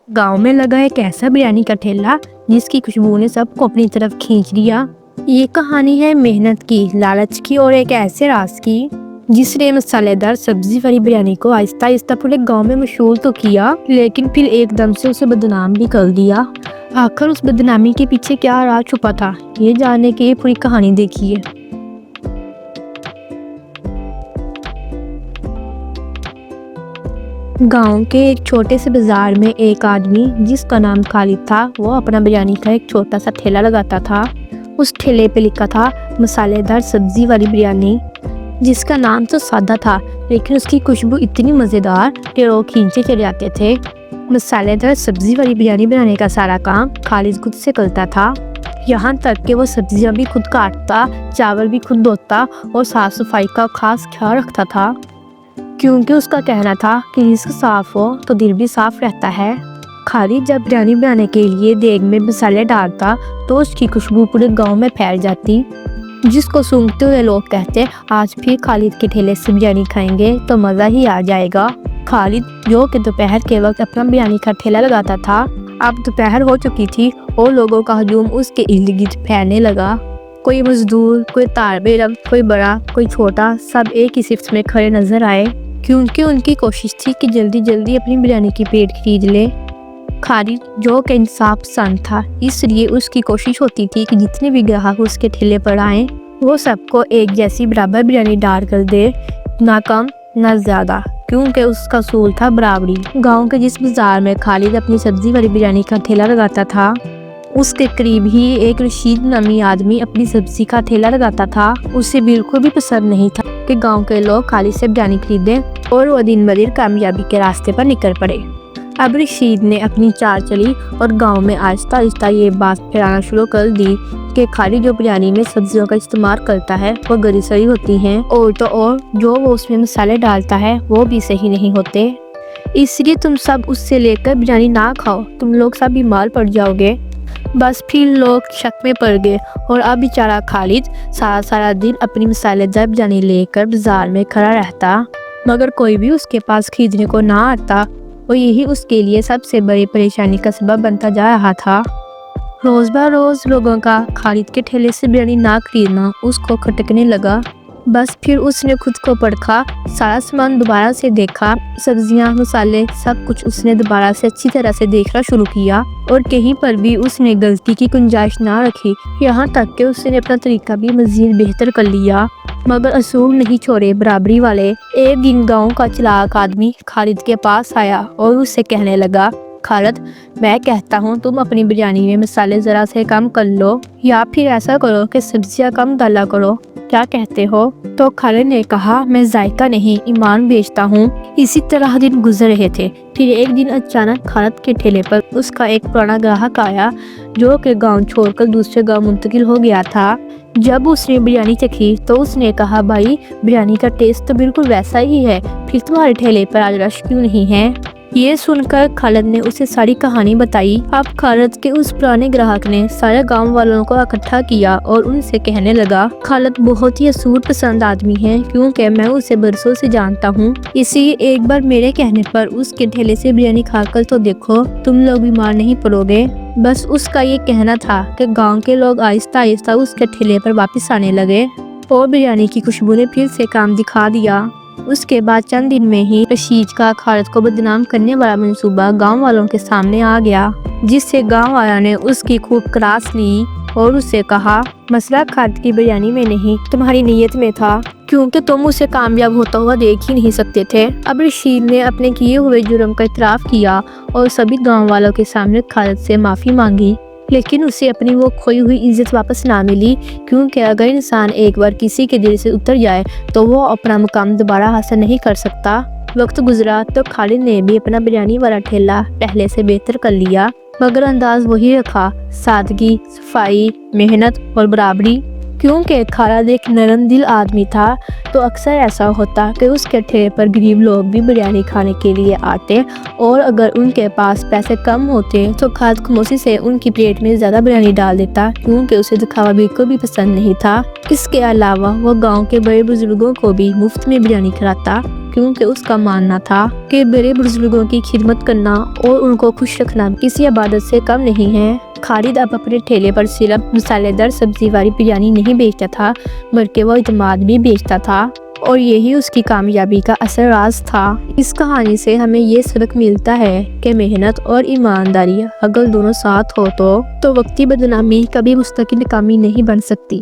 गांव में लगा एक ऐसा बिरयानी का ठेला जिसकी खुशबू ने सबको अपनी तरफ खींच लिया। ये कहानी है मेहनत की, लालच की और एक ऐसे राज की जिसने मसालेदार सब्जी वाली बिरयानी को आहिस्ता आहिस्ता पूरे गांव में मशहूर तो किया, लेकिन फिर एकदम से उसे बदनाम भी कर दिया। आखिर उस बदनामी के पीछे क्या राज छुपा था, ये जानने की ये पूरी कहानी देखिए। गांव के एक छोटे से बाजार में एक आदमी जिसका नाम खालिद था, वो अपना बिरयानी का एक छोटा सा ठेला लगाता था। उस ठेले पे लिखा था मसालेदार सब्जी वाली बिरयानी, जिसका नाम तो सादा था लेकिन उसकी खुशबू इतनी मज़ेदार कि लोग खींचे चले आते थे। मसालेदार सब्जी वाली बिरयानी बनाने का सारा काम खालिद खुद से करता था, यहाँ तक कि वो सब्जियाँ भी खुद काटता, चावल भी खुद धोता और साफ सफाई का खास ख्याल रखता था, क्योंकि उसका कहना था कि रिज़्क साफ हो तो दिल भी साफ रहता है। खालिद जब बिरयानी बनाने के लिए देग में मसाले डालता तो उसकी खुशबू पूरे गांव में फैल जाती, जिसको सूंघते हुए लोग कहते आज फिर खालिद के ठेले से बिरयानी खाएंगे तो मज़ा ही आ जाएगा। खालिद जो कि दोपहर के वक्त अपना बिरयानी का ठेला लगाता था, अब दोपहर हो चुकी थी और लोगों का हजूम उसके इर्द गिर्द फैलने लगा। कोई मजदूर, कोई तालिबे इल्म, कोई बड़ा, कोई छोटा, सब एक ही शिफ्ट में खड़े नजर आए, क्योंकि उनकी कोशिश थी कि जल्दी जल्दी अपनी बिरयानी की प्लेट खरीद ले। खालिद जो कि इंसाफ पसंद था, इसलिए उसकी कोशिश होती थी कि जितने भी ग्राहक उसके ठेले पर आए वो सबको एक जैसी बराबर बिरयानी डाल कर दे, ना कम ना ज़्यादा, क्योंकि उसका असूल था बराबरी। गांव के जिस बाजार में खालिद अपनी सब्जी वाली बिरयानी का ठेला लगाता था, उसके करीब ही एक रशीद नामी आदमी अपनी सब्जी का ठेला लगाता था। उसे बिल्कुल भी पसंद नहीं था कि गांव के लोग खालिद से बिरयानी खरीदें और वो दिन ब दिन कामयाबी के रास्ते पर निकल पड़े। अब रशीद ने अपनी चाल चली और गांव में आहिस्ता आहिस्ता ये बात फैलाना शुरू कर दी कि खालिद जो बिरयानी में सब्जियों का इस्तेमाल करता है वो गरी सड़ी होती हैं, और तो और जो वो उसमें मसाले डालता है वो भी सही नहीं होते, इसलिए तुम सब उससे लेकर बिरयानी ना खाओ, तुम लोग सब बीमार पड़ जाओगे। बस फिर लोग शक में पड़ गए और अब बेचारा खालिद सारा दिन अपनी मसालेदार बिरयानी लेकर बाजार में खड़ा रहता, मगर कोई भी उसके पास खरीदने को ना आता और यही उसके लिए सबसे बड़ी परेशानी का सबब बनता जा रहा था। रोज़ ब रोज़ लोगों का खालिद के ठेले से बिरयानी ना खरीदना उसको खटकने लगा। बस फिर उसने खुद को परखा, सारा सामान दोबारा से देखा, सब्जियां, मसाले, सब कुछ उसने दोबारा से अच्छी तरह से देखना शुरू किया और कहीं पर भी उसने गलती की गुंजाइश ना रखी। यहाँ तक कि उसने अपना तरीका भी मज़ीद बेहतर कर लिया, मगर असूल नहीं छोड़े बराबरी वाले। एक दिन गांव का चालाक आदमी खालिद के पास आया और उससे कहने लगा, खालिद, मैं कहता हूँ तुम अपनी बिरयानी में मसाले ज़रा से कम कर लो या फिर ऐसा करो कि सब्जियाँ कम डाला करो, क्या कहते हो? तो खालिद ने कहा, मैं जायका नहीं ईमान बेचता हूँ। इसी तरह दिन गुजर रहे थे। फिर एक दिन अचानक खालिद के ठेले पर उसका एक पुराना ग्राहक आया जो कि गांव छोड़कर दूसरे गांव मुंतकिल हो गया था। जब उसने बिरयानी चखी तो उसने कहा, भाई बिरयानी का टेस्ट तो बिल्कुल वैसा ही है, फिर तुम्हारे ठेले पर आज रश क्यों नहीं है? ये सुनकर खालिद ने उसे सारी कहानी बताई। अब खालिद के उस पुराने ग्राहक ने सारे गांव वालों को इकट्ठा किया और उनसे कहने लगा, खालिद बहुत ही असूल पसंद आदमी है, क्योंकि मैं उसे बरसों से जानता हूँ, इसलिए एक बार मेरे कहने पर उसके ठेले से बिरयानी खाकर तो देखो, तुम लोग बीमार नहीं पड़ोगे। बस उसका ये कहना था कि गाँव के लोग आहिस्ता आहिस्ता उसके ठेले पर वापस आने लगे और बिरयानी की खुशबू ने फिर से काम दिखा दिया। उसके बाद चंद दिन में ही रशीद का खालिद को बदनाम करने वाला मंसूबा गांव वालों के सामने आ गया, जिससे गांव वालों ने उसकी खूब क्लास ली और उससे कहा, मसला खालिद की बिरयानी में नहीं, तुम्हारी नीयत में था, क्योंकि तुम उसे कामयाब होता हुआ देख ही नहीं सकते थे। अब रशीद ने अपने किए हुए जुर्म का इतराफ़ किया और सभी गाँव वालों के सामने खालिद से माफ़ी मांगी, लेकिन उसे अपनी वो खोई हुई इज्जत वापस ना मिली, क्योंकि अगर इंसान एक बार किसी के दिल से उतर जाए तो वो अपना मुकाम दोबारा हासिल नहीं कर सकता। वक्त गुजरा तो खालिद ने भी अपना बिरयानी वाला ठेला पहले से बेहतर कर लिया, मगर अंदाज वही रखा, सादगी, सफाई, मेहनत और बराबरी, کیونکہ خالد ایک نرم دل آدمی تھا تو اکثر ایسا ہوتا کہ اس کے ٹھیلے پر غریب لوگ بھی بریانی کھانے کے لیے آتے، اور اگر ان کے پاس پیسے کم ہوتے تو خالد خاموشی سے ان کی پلیٹ میں زیادہ بریانی ڈال دیتا، کیونکہ اسے دکھاوا بالکل بھی پسند نہیں تھا۔ اس کے علاوہ وہ گاؤں کے بڑے بزرگوں کو بھی مفت میں بریانی کھلاتا، کیونکہ اس کا ماننا تھا کہ بڑے بزرگوں کی خدمت کرنا اور ان کو خوش رکھنا کسی عبادت سے کم نہیں ہے۔ خالد اب اپنے ٹھیلے پر صرف مسالے دار سبزی والی بریانی نہیں بیچتا تھا، بلکہ وہ اعتماد بھی بیچتا تھا، اور یہی اس کی کامیابی کا اصل راز تھا۔ اس کہانی سے ہمیں یہ سبق ملتا ہے کہ محنت اور ایمانداری اگر دونوں ساتھ ہو تو وقتی بدنامی کبھی مستقل کامی نہیں بن سکتی۔